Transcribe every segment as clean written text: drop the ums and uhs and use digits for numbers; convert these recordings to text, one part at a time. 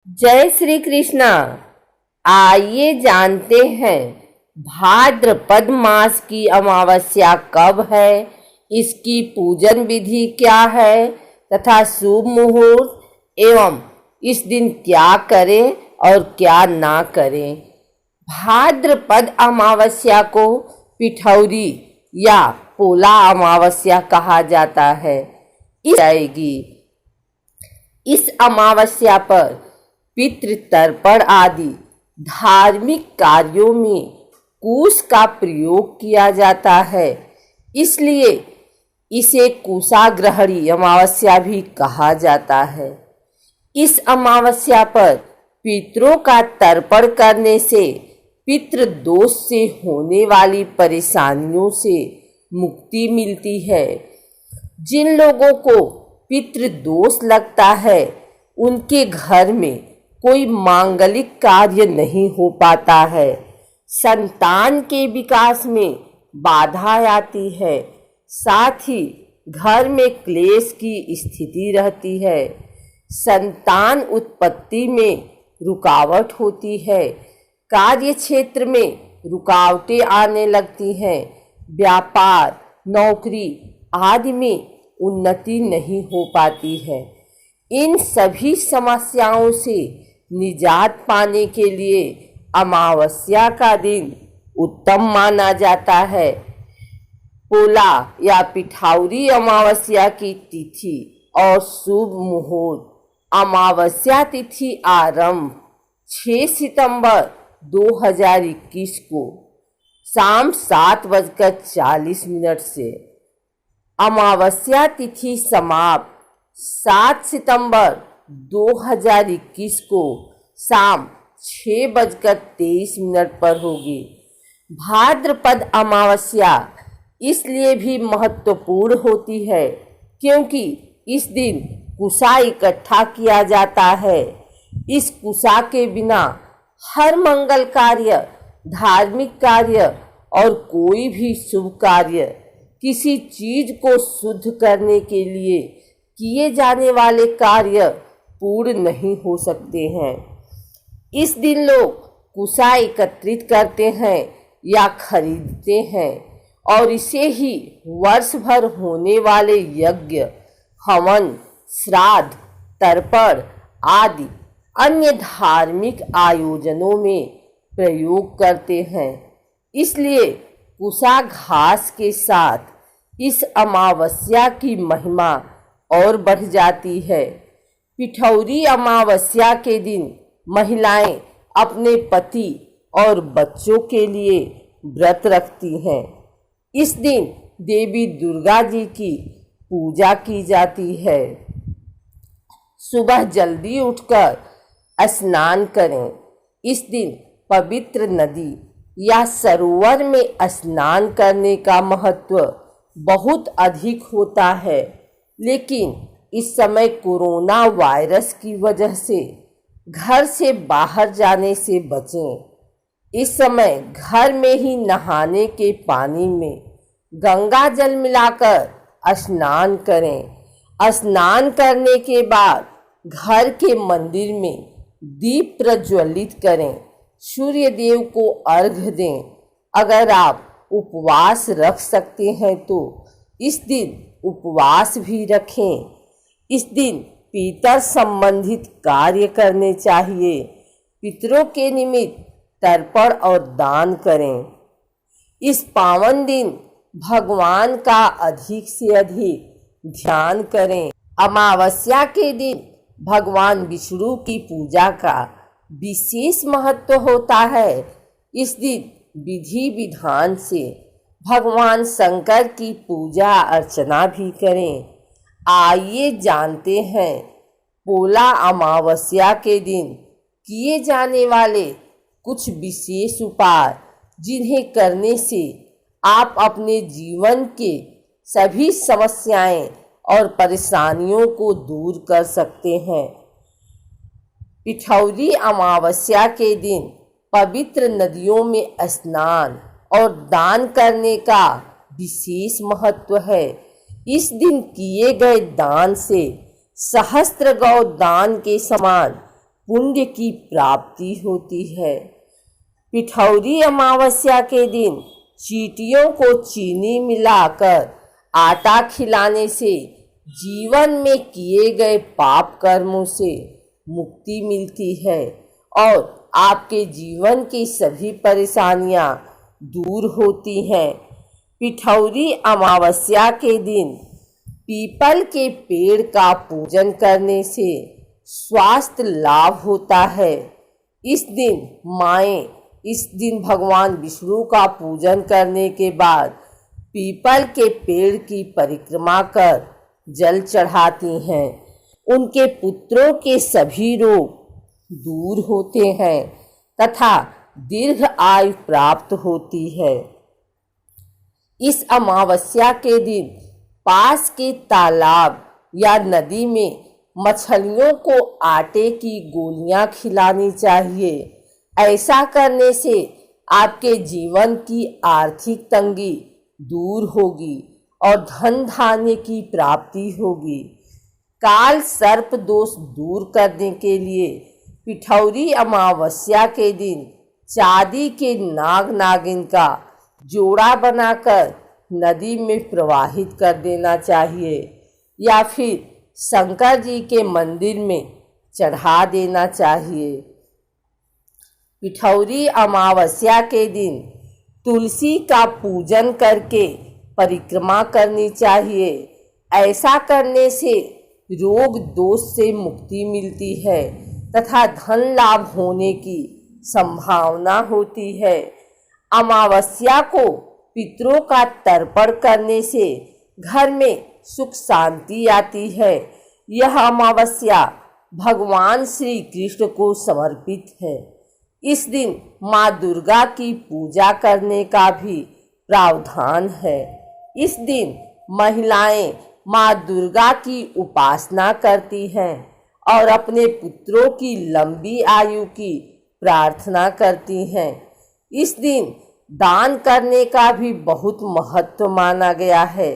जय श्री कृष्णा। आइए जानते हैं भाद्रपद मास की अमावस्या कब है, इसकी पूजन विधि क्या है तथा शुभ मुहूर्त एवं इस दिन क्या करें और क्या ना करें। भाद्रपद अमावस्या को पिठौरी या पोला अमावस्या कहा जाता है। इस अमावस्या पर पितृ तर्पण आदि धार्मिक कार्यों में कुश का प्रयोग किया जाता है, इसलिए इसे कुशाग्रहणी अमावस्या भी कहा जाता है। इस अमावस्या पर पितरों का तर्पण करने से पितृ दोष से होने वाली परेशानियों से मुक्ति मिलती है। जिन लोगों को पितृ दोष लगता है उनके घर में कोई मांगलिक कार्य नहीं हो पाता है, संतान के विकास में बाधा आती है, साथ ही घर में क्लेश की स्थिति रहती है, संतान उत्पत्ति में रुकावट होती है, कार्य क्षेत्र में रुकावटें आने लगती हैं, व्यापार नौकरी आदि में उन्नति नहीं हो पाती है। इन सभी समस्याओं से निजात पाने के लिए अमावस्या का दिन उत्तम माना जाता है। पोला या पिठौरी अमावस्या की तिथि और शुभ मुहूर्त। अमावस्या तिथि आरंभ 6 सितंबर 2021 को शाम 7:40 से। अमावस्या तिथि समाप्त 7 सितंबर 2021 को शाम 6:23 पर होगी। भाद्रपद अमावस्या इसलिए भी महत्वपूर्ण होती है क्योंकि इस दिन कुशा इकट्ठा किया जाता है। इस कुशा के बिना हर मंगल कार्य, धार्मिक कार्य और कोई भी शुभ कार्य, किसी चीज को शुद्ध करने के लिए किए जाने वाले कार्य पूर्ण नहीं हो सकते हैं। इस दिन लोग कुशा एकत्रित करते हैं या खरीदते हैं और इसे ही वर्ष भर होने वाले यज्ञ, हवन, श्राद्ध, तर्पण आदि अन्य धार्मिक आयोजनों में प्रयोग करते हैं। इसलिए कुशा घास के साथ इस अमावस्या की महिमा और बढ़ जाती है। पिठौरी अमावस्या के दिन महिलाएं अपने पति और बच्चों के लिए व्रत रखती हैं। इस दिन देवी दुर्गा जी की पूजा की जाती है। सुबह जल्दी उठकर स्नान करें। इस दिन पवित्र नदी या सरोवर में स्नान करने का महत्व बहुत अधिक होता है, लेकिन इस समय कोरोना वायरस की वजह से घर से बाहर जाने से बचें। इस समय घर में ही नहाने के पानी में गंगा जल मिलाकर स्नान करें। स्नान करने के बाद घर के मंदिर में दीप प्रज्वलित करें, सूर्य देव को अर्घ्य दें। अगर आप उपवास रख सकते हैं तो इस दिन उपवास भी रखें। इस दिन पितर संबंधित कार्य करने चाहिए। पितरों के निमित्त तर्पण और दान करें। इस पावन दिन भगवान का अधिक से अधिक ध्यान करें। अमावस्या के दिन भगवान विष्णु की पूजा का विशेष महत्व होता है। इस दिन विधि विधान से भगवान शंकर की पूजा अर्चना भी करें। आइए जानते हैं पोला अमावस्या के दिन किए जाने वाले कुछ विशेष उपाय, जिन्हें करने से आप अपने जीवन के सभी समस्याएं और परेशानियों को दूर कर सकते हैं। पिठौरी अमावस्या के दिन पवित्र नदियों में स्नान और दान करने का विशेष महत्व है। इस दिन किए गए दान से सहस्त्र गौ दान के समान पुण्य की प्राप्ति होती है। पिठौरी अमावस्या के दिन चींटियों को चीनी मिलाकर आटा खिलाने से जीवन में किए गए पाप कर्मों से मुक्ति मिलती है और आपके जीवन की सभी परेशानियां दूर होती हैं। पिठौरी अमावस्या के दिन पीपल के पेड़ का पूजन करने से स्वास्थ्य लाभ होता है। इस दिन भगवान विष्णु का पूजन करने के बाद पीपल के पेड़ की परिक्रमा कर जल चढ़ाती हैं। उनके पुत्रों के सभी रोग दूर होते हैं तथा दीर्घ आयु प्राप्त होती है। इस अमावस्या के दिन पास के तालाब या नदी में मछलियों को आटे की गोलियां खिलानी चाहिए। ऐसा करने से आपके जीवन की आर्थिक तंगी दूर होगी और धन धान्य की प्राप्ति होगी। काल सर्प दोष दूर करने के लिए पिठौरी अमावस्या के दिन चांदी के नाग नागिन का जोड़ा बनाकर नदी में प्रवाहित कर देना चाहिए या फिर शंकर जी के मंदिर में चढ़ा देना चाहिए। पिठौरी अमावस्या के दिन तुलसी का पूजन करके परिक्रमा करनी चाहिए। ऐसा करने से रोग दोष से मुक्ति मिलती है तथा धन लाभ होने की संभावना होती है। अमावस्या को पितरों का तर्पण करने से घर में सुख शांति आती है। यह अमावस्या भगवान श्री कृष्ण को समर्पित है। इस दिन माँ दुर्गा की पूजा करने का भी प्रावधान है। इस दिन महिलाएं माँ दुर्गा की उपासना करती हैं और अपने पुत्रों की लंबी आयु की प्रार्थना करती हैं। इस दिन दान करने का भी बहुत महत्व माना गया है।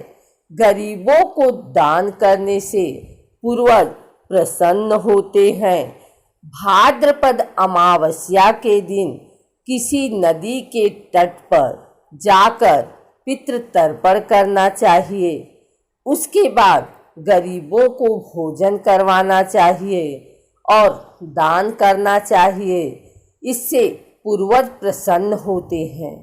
गरीबों को दान करने से पूर्वज प्रसन्न होते हैं। भाद्रपद अमावस्या के दिन किसी नदी के तट पर जाकर पितृ तर्पण करना चाहिए। उसके बाद गरीबों को भोजन करवाना चाहिए और दान करना चाहिए। इससे पूर्वज प्रसन्न होते हैं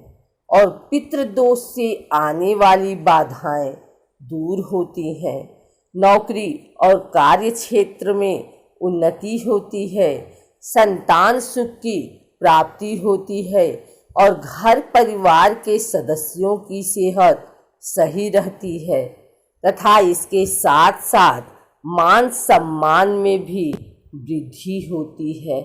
और पितृदोष से आने वाली बाधाएं दूर होती हैं। नौकरी और कार्य क्षेत्र में उन्नति होती है। संतान सुख की प्राप्ति होती है और घर परिवार के सदस्यों की सेहत सही रहती है तथा इसके साथ साथ मान सम्मान में भी वृद्धि होती है।